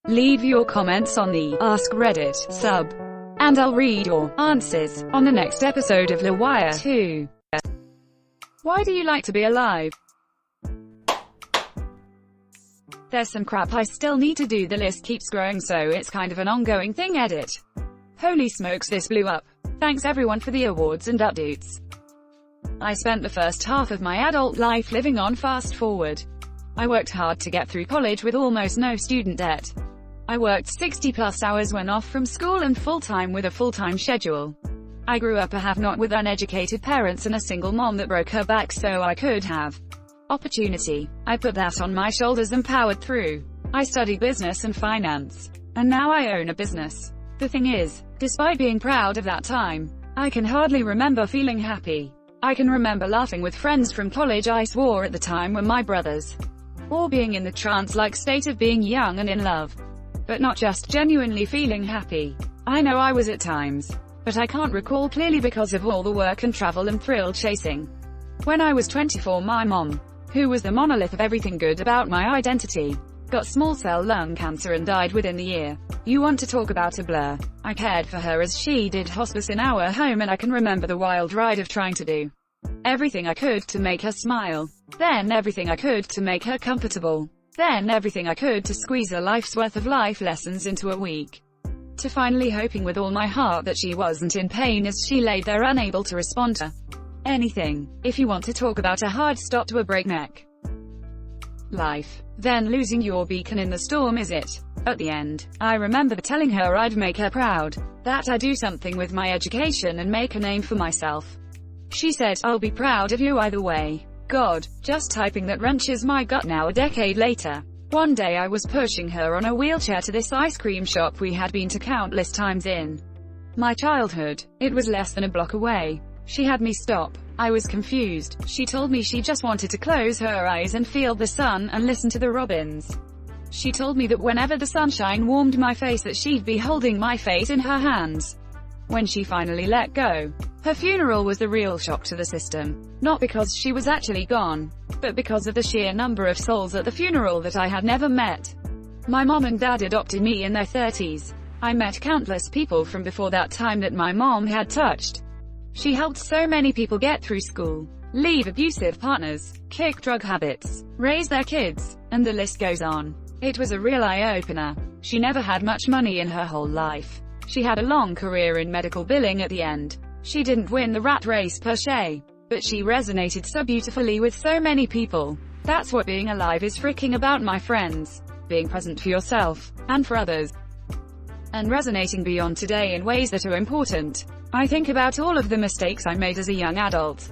Leave your comments on the Ask Reddit sub, and I'll read your answers on the next episode of LWIAR 2. Why do you like to be alive? There's some crap I still need to do, the list keeps growing, so it's kind of an ongoing thing. Edit. Holy smokes, this blew up. Thanks everyone for the awards and updates. I spent the first half of my adult life living on fast forward. I worked hard to get through college with almost no student debt. I worked 60+ hours when off from school and full-time with a full-time schedule. I grew up a have-not with uneducated parents and a single mom that broke her back so I could have opportunity. I put that on my shoulders and powered through. I studied business and finance. And now I own a business. The thing is, despite being proud of that time, I can hardly remember feeling happy. I can remember laughing with friends from college I swore at the time were my brothers. Or being in the trance-like state of being young and in love. But not just genuinely feeling happy. I know I was at times. But I can't recall clearly because of all the work and travel and thrill chasing. When I was 24, my mom, who was the monolith of everything good about my identity, got small cell lung cancer and died within the year. You want to talk about a blur? I cared for her as she did hospice in our home, and I can remember the wild ride of trying to do everything I could to make her smile. Then everything I could to make her comfortable. Then everything I could to squeeze a life's worth of life lessons into a week. To finally hoping with all my heart that she wasn't in pain as she laid there unable to respond to anything. If you want to talk about a hard stop to a breakneck life, then losing your beacon in the storm is it. At the end, I remember telling her I'd make her proud, that I'd do something with my education and make a name for myself. She said, I'll be proud of you either way. God, just typing that wrenches my gut now a decade later. One day I was pushing her on a wheelchair to this ice cream shop we had been to countless times in my childhood. It was less than a block away. She had me stop. I was confused. She told me she just wanted to close her eyes and feel the sun and listen to the robins. She told me that whenever the sunshine warmed my face that she'd be holding my face in her hands. When she finally let go, her funeral was the real shock to the system. Not because she was actually gone, but because of the sheer number of souls at the funeral that I had never met. My mom and dad adopted me in their 30s. I met countless people from before that time that my mom had touched. She helped so many people get through school, leave abusive partners, kick drug habits, raise their kids, and the list goes on. It was a real eye-opener. She never had much money in her whole life. She had a long career in medical billing at the end. She didn't win the rat race per se, but she resonated so beautifully with so many people. That's what being alive is freaking about, my friends. Being present for yourself, and for others. And resonating beyond today in ways that are important. I think about all of the mistakes I made as a young adult.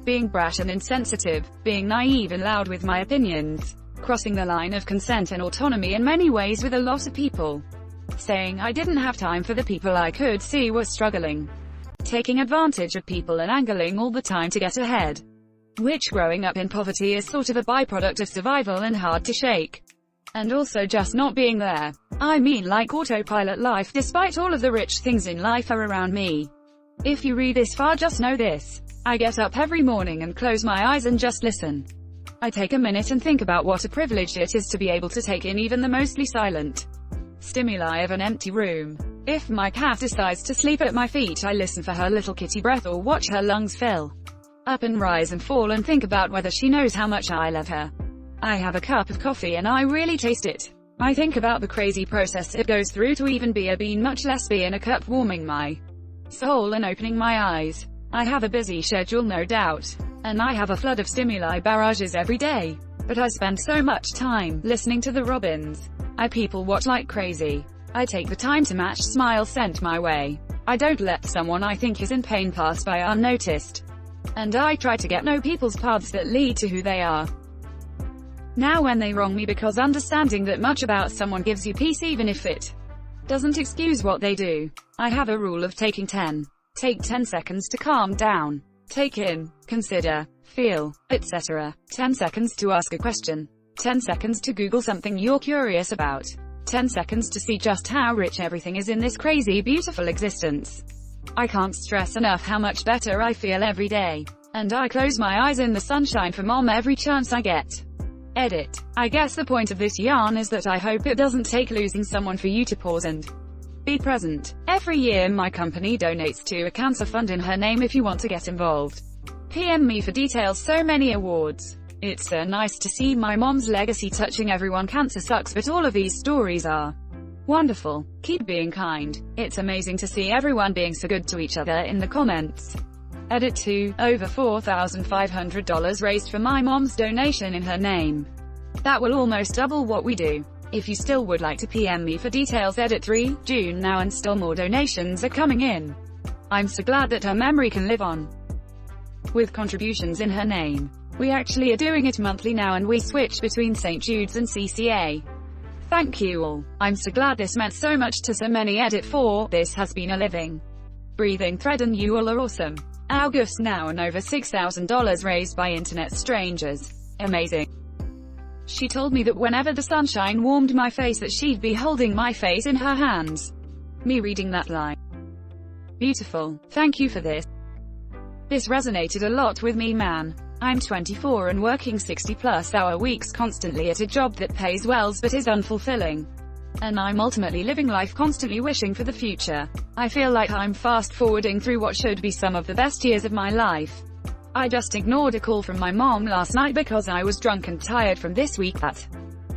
Being brash and insensitive, being naive and loud with my opinions, crossing the line of consent and autonomy in many ways with a lot of people. Saying I didn't have time for the people I could see were struggling. Taking advantage of people and angling all the time to get ahead. Which growing up in poverty is sort of a byproduct of survival and hard to shake. And also just not being there. I mean like autopilot life despite all of the rich things in life are around me. If you read this far, just know this. I get up every morning and close my eyes and just listen. I take a minute and think about what a privilege it is to be able to take in even the mostly silent stimuli of an empty room. If my cat decides to sleep at my feet, I listen for her little kitty breath or watch her lungs fill up and rise and fall and think about whether she knows how much I love her. I have a cup of coffee and I really taste it. I think about the crazy process it goes through to even be a bean, much less be in a cup, warming my soul and opening my eyes. I have a busy schedule, no doubt, and I have a flood of stimuli barrages every day. But I spend so much time listening to the robins. I people watch like crazy. I take the time to match smile sent my way. I don't let someone I think is in pain pass by unnoticed. And I try to get know people's paths that lead to who they are. Now when they wrong me, because understanding that much about someone gives you peace even if it doesn't excuse what they do. I have a rule of taking 10. Take 10 seconds to calm down. Take in, consider, feel, etc. 10 seconds to ask a question. 10 seconds to Google something you're curious about. 10 seconds to see just how rich everything is in this crazy, beautiful existence. I can't stress enough how much better I feel every day. And I close my eyes in the sunshine for Mom every chance I get. Edit. I guess the point of this yarn is that I hope it doesn't take losing someone for you to pause and be present. Every year my company donates to a cancer fund in her name if you want to get involved. PM me for details. So many awards. It's so nice to see my mom's legacy touching everyone. Cancer sucks, but all of these stories are wonderful. Keep being kind. It's amazing to see everyone being so good to each other in the comments. Edit 2. Over $4,500 raised for my mom's donation in her name. That will almost double what we do. If you still would like to PM me for details. Edit 3. June now, and still more donations are coming in. I'm so glad that her memory can live on with contributions in her name. We actually are doing it monthly now, and we switched between St. Jude's and CCA. Thank you all. I'm so glad this meant so much to so many. Edit 4. This has been a living, breathing thread, and you all are awesome. August now, and over $6,000 raised by internet strangers. Amazing. She told me that whenever the sunshine warmed my face that she'd be holding my face in her hands. Me reading that line. Beautiful. Thank you for this. This resonated a lot with me, man. I'm 24 and working 60+ hour weeks constantly at a job that pays well but is unfulfilling. And I'm ultimately living life constantly wishing for the future. I feel like I'm fast forwarding through what should be some of the best years of my life. I just ignored a call from my mom last night because I was drunk and tired from this week. That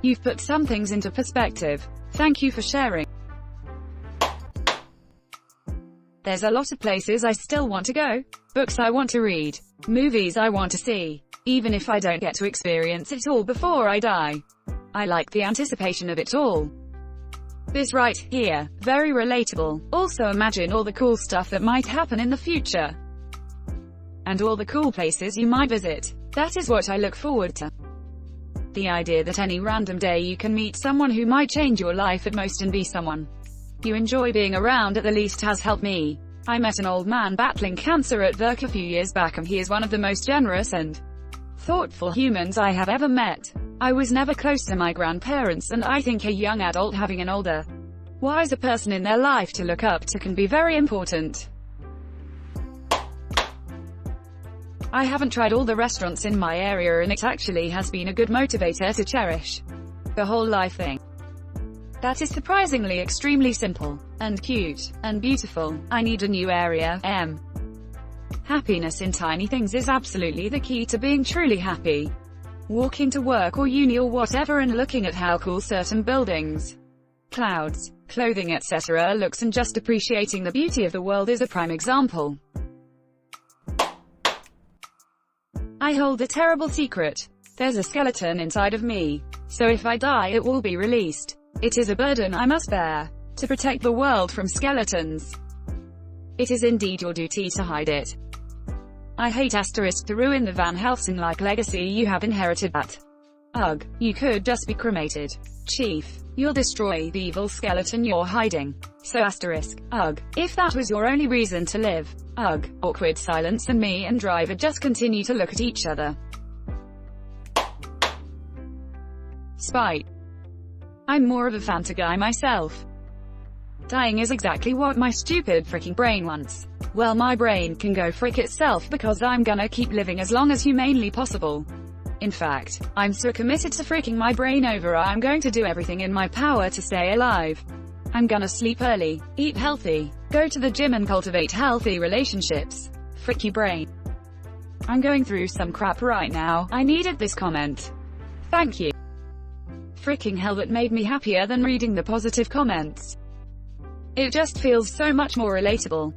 you've put some things into perspective. Thank you for sharing. There's a lot of places I still want to go, books I want to read, movies I want to see, even if I don't get to experience it all before I die. I like the anticipation of it all. This right here, very relatable. Also imagine all the cool stuff that might happen in the future. And all the cool places you might visit. That is what I look forward to. The idea that any random day you can meet someone who might change your life at most and be someone you enjoy being around at the least has helped me. I met an old man battling cancer at work a few years back, and he is one of the most generous and thoughtful humans I have ever met. I was never close to my grandparents, and I think a young adult having an older, wiser person in their life to look up to can be very important. I haven't tried all the restaurants in my area, and it actually has been a good motivator to cherish the whole life thing. That is surprisingly extremely simple, and cute, and beautiful. I need a new area. Happiness in tiny things is absolutely the key to being truly happy. Walking to work or uni or whatever and looking at how cool certain buildings, clouds, clothing etc. looks, and just appreciating the beauty of the world is a prime example. I hold a terrible secret. There's a skeleton inside of me. So if I die it will be released. It is a burden I must bear, to protect the world from skeletons. It is indeed your duty to hide it. I hate asterisk to ruin the Van Helsing-like legacy you have inherited. That. Ugh, you could just be cremated. Chief, you'll destroy the evil skeleton you're hiding. So asterisk, ugh, if that was your only reason to live. Ugh, awkward silence, and me and driver just continue to look at each other. Spite. I'm more of a Fanta guy myself. Dying is exactly what my stupid freaking brain wants. Well, my brain can go frick itself because I'm gonna keep living as long as humanly possible. In fact, I'm so committed to freaking my brain over, I'm going to do everything in my power to stay alive. I'm gonna sleep early, eat healthy, go to the gym and cultivate healthy relationships. Frick you brain. I'm going through some crap right now. I needed this comment. Thank you. Freaking hell, that made me happier than reading the positive comments. It just feels so much more relatable.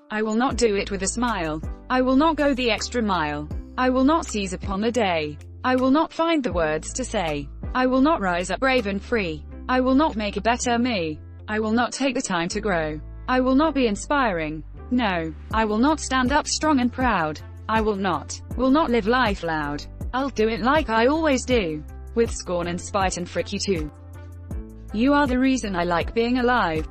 I will not do it with a smile. I will not go the extra mile. I will not seize upon the day. I will not find the words to say. I will not rise up brave and free. I will not make a better me. I will not take the time to grow. I will not be inspiring. No, I will not stand up strong and proud. I will not live life loud. I'll do it like I always do. With scorn and spite, and frick you too. You are the reason I like being alive.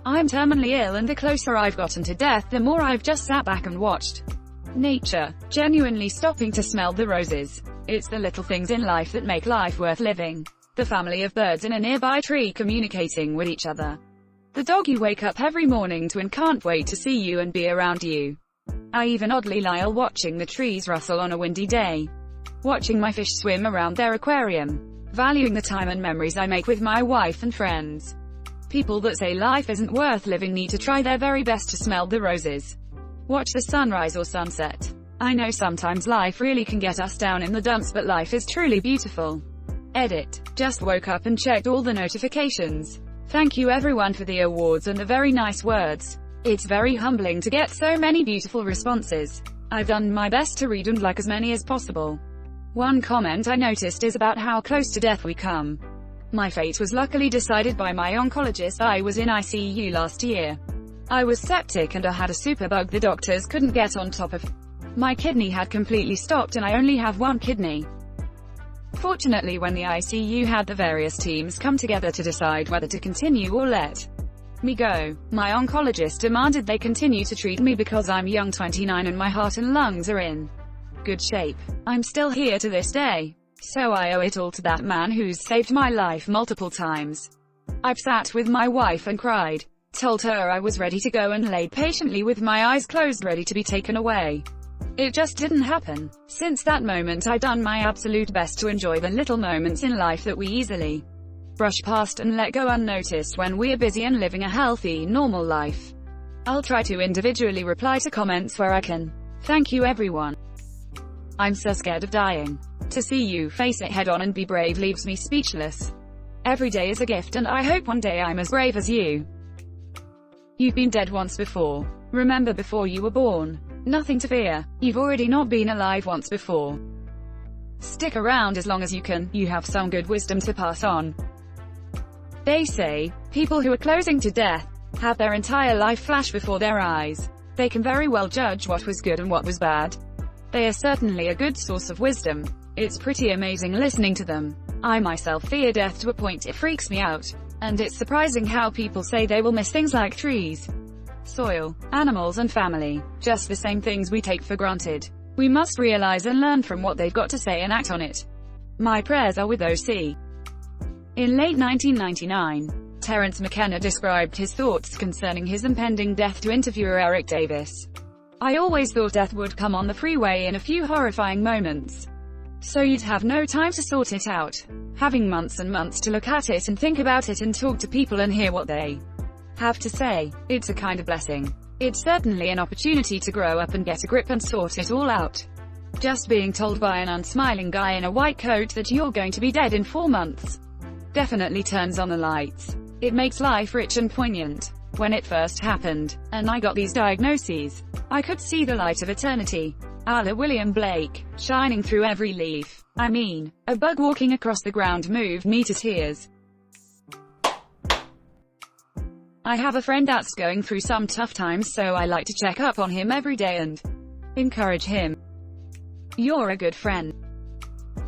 I'm terminally ill, and the closer I've gotten to death, the more I've just sat back and watched nature, genuinely stopping to smell the roses. It's the little things in life that make life worth living. The family of birds in a nearby tree communicating with each other. The dog you wake up every morning to and can't wait to see you and be around you. I even oddly lie watching the trees rustle on a windy day. Watching my fish swim around their aquarium. Valuing the time and memories I make with my wife and friends. People that say life isn't worth living need to try their very best to smell the roses. Watch the sunrise or sunset. I know sometimes life really can get us down in the dumps, but life is truly beautiful. Edit. Just woke up and checked all the notifications. Thank you everyone for the awards and the very nice words. It's very humbling to get so many beautiful responses. I've done my best to read and like as many as possible. One comment I noticed is about how close to death we come. My fate was luckily decided by my oncologist. I was in ICU last year. I was septic and I had a superbug the doctors couldn't get on top of. My kidney had completely stopped and I only have one kidney. Fortunately, when the ICU had the various teams come together to decide whether to continue or let me go, my oncologist demanded they continue to treat me because I'm young, 29, and my heart and lungs are in good shape. I'm still here to this day. So I owe it all to that man who's saved my life multiple times. I've sat with my wife and cried, told her I was ready to go, and laid patiently with my eyes closed ready to be taken away. It just didn't happen. Since that moment I've done my absolute best to enjoy the little moments in life that we easily brush past and let go unnoticed when we're busy and living a healthy, normal life. I'll try to individually reply to comments where I can. Thank you everyone. I'm so scared of dying. To see you face it head on and be brave leaves me speechless. Every day is a gift and I hope one day I'm as brave as you. You've been dead once before. Remember before you were born. Nothing to fear. You've already not been alive once before. Stick around as long as you can. You have some good wisdom to pass on. They say, people who are closing to death have their entire life flash before their eyes. They can very well judge what was good and what was bad. They are certainly a good source of wisdom. It's pretty amazing listening to them. I myself fear death to a point it freaks me out. And it's surprising how people say they will miss things like trees, soil, animals and family. Just the same things we take for granted. We must realize and learn from what they've got to say and act on it. My prayers are with OC. In late 1999, Terence McKenna described his thoughts concerning his impending death to interviewer Eric Davis. I always thought death would come on the freeway in a few horrifying moments. So you'd have no time to sort it out. Having months and months to look at it and think about it and talk to people and hear what they have to say. It's a kind of blessing. It's certainly an opportunity to grow up and get a grip and sort it all out. Just being told by an unsmiling guy in a white coat that you're going to be dead in 4 months definitely turns on the lights. It makes life rich and poignant. When it first happened, and I got these diagnoses, I could see the light of eternity, a la William Blake, shining through every leaf. I mean, a bug walking across the ground moved me to tears. I have a friend that's going through some tough times, so I like to check up on him every day and encourage him. You're a good friend.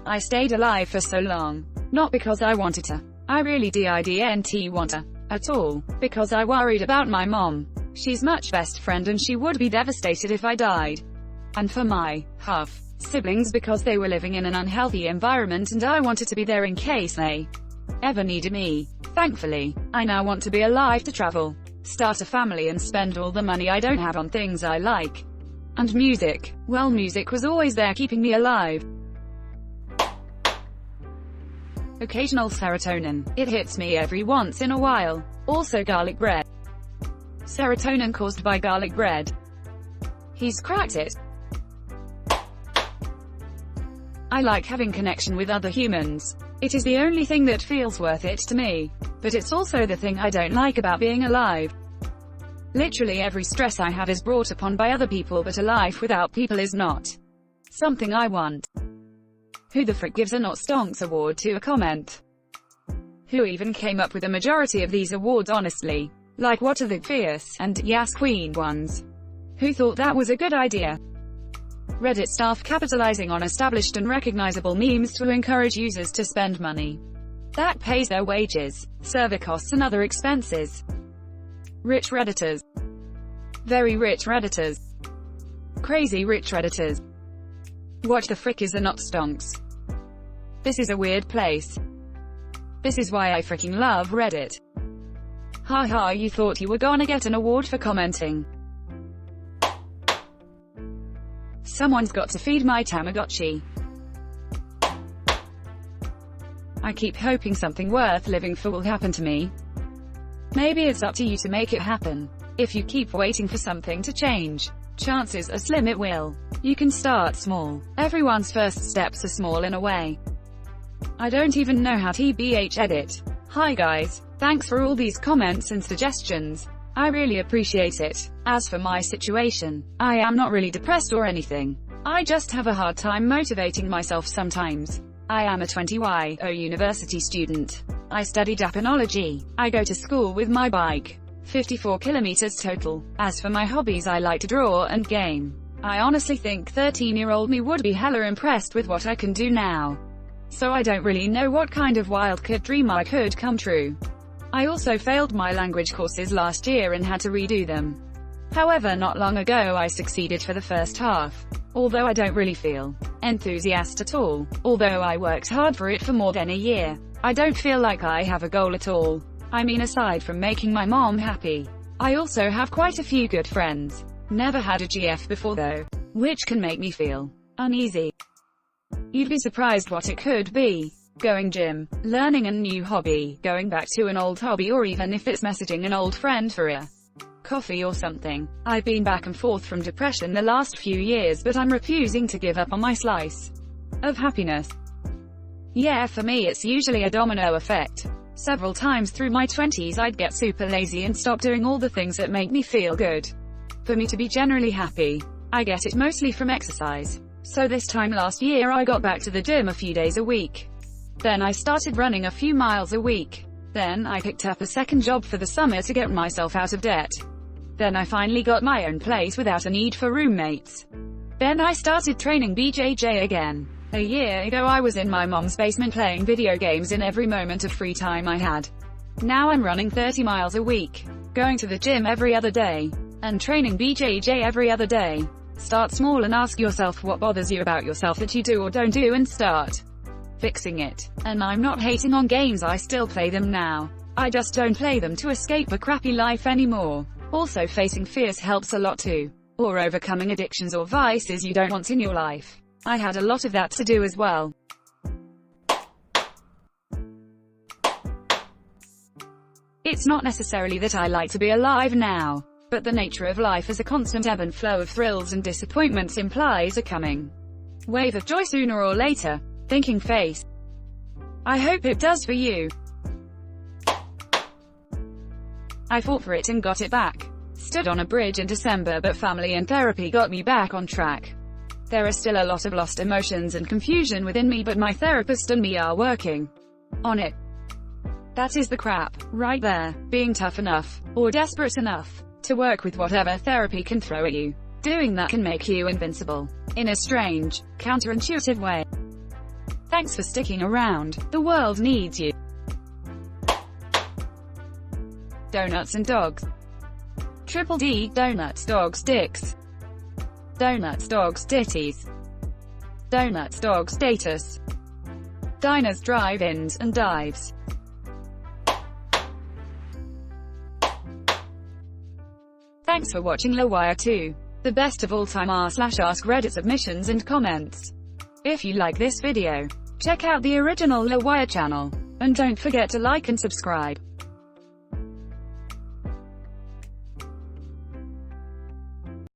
I stayed alive for so long, not because I wanted to. I really didn't want to, at all, because I worried about my mom. She's my best friend and she would be devastated if I died. And for my half siblings, because they were living in an unhealthy environment and I wanted to be there in case they ever needed me. Thankfully, I now want to be alive to travel, start a family and spend all the money I don't have on things I like. And music, well, music was always there keeping me alive. Occasional serotonin. It hits me every once in a while. Also garlic bread. Serotonin caused by garlic bread. He's cracked it. I like having connection with other humans. It is the only thing that feels worth it to me. But it's also the thing I don't like about being alive. Literally every stress I have is brought upon by other people, but a life without people is not something I want. Who the frick gives a not stonks award to a comment? Who even came up with a majority of these awards, honestly? Like, what are the fierce and yes queen ones? Who thought that was a good idea? Reddit staff capitalizing on established and recognizable memes to encourage users to spend money that pays their wages, server costs and other expenses. Rich Redditors. Very rich Redditors. Crazy rich Redditors. What the frick is a not stonks? This is a weird place. This is why I freaking love Reddit. Haha, you thought you were gonna get an award for commenting. Someone's got to feed my Tamagotchi. I keep hoping something worth living for will happen to me. Maybe it's up to you to make it happen. If you keep waiting for something to change, chances are slim it will. You can start small. Everyone's first steps are small in a way. I don't even know how to edit. Hi guys, thanks for all these comments and suggestions. I really appreciate it. As for my situation, I am not really depressed or anything. I just have a hard time motivating myself sometimes. I am a 20YO university student. I study Japanology. I go to school with my bike. 54 kilometers total. As for my hobbies, I like to draw and game. I honestly think 13-year-old me would be hella impressed with what I can do now. So I don't really know what kind of wild kid dream I could come true. I also failed my language courses last year and had to redo them. However, not long ago I succeeded for the first half. Although I don't really feel enthusiastic at all. Although I worked hard for it for more than a year, I don't feel like I have a goal at all. I mean, aside from making my mom happy, I also have quite a few good friends. Never had a GF before though, which can make me feel uneasy. You'd be surprised what it could be. Going gym, learning a new hobby, going back to an old hobby, or even if it's messaging an old friend for a coffee or something. I've been back and forth from depression the last few years, but I'm refusing to give up on my slice of happiness. Yeah, for me it's usually a domino effect. Several times through my 20s I'd get super lazy and stop doing all the things that make me feel good. For me to be generally happy, I get it mostly from exercise. So this time last year I got back to the gym a few days a week. Then I started running a few miles a week. Then I picked up a second job for the summer to get myself out of debt. Then I finally got my own place without a need for roommates. Then I started training BJJ again. A year ago I was in my mom's basement playing video games in every moment of free time I had. Now I'm running 30 miles a week, going to the gym every other day, and training BJJ every other day. Start small and ask yourself what bothers you about yourself that you do or don't do and start fixing it. And I'm not hating on games, I still play them now. I just don't play them to escape a crappy life anymore. Also, facing fears helps a lot too. Or overcoming addictions or vices you don't want in your life. I had a lot of that to do as well. It's not necessarily that I like to be alive now, but the nature of life as a constant ebb and flow of thrills and disappointments implies a coming wave of joy sooner or later. Thinking face. I hope it does for you. I fought for it and got it back. Stood on a bridge in December, but family and therapy got me back on track. There are still a lot of lost emotions and confusion within me, but my therapist and me are working on it. That is the crap, right there. Being tough enough, or desperate enough, to work with whatever therapy can throw at you. Doing that can make you invincible, in a strange, counterintuitive way. Thanks for sticking around. The world needs you. Donuts and dogs. Triple D, donuts, dogs, dicks. Donuts, dogs, titties. Donuts, dogs, status. Diners, drive-ins, and dives. Thanks for watching LWIAR 2. The best of all time r/AskReddit submissions and comments. If you like this video, check out the original LWIAR channel. And don't forget to like and subscribe.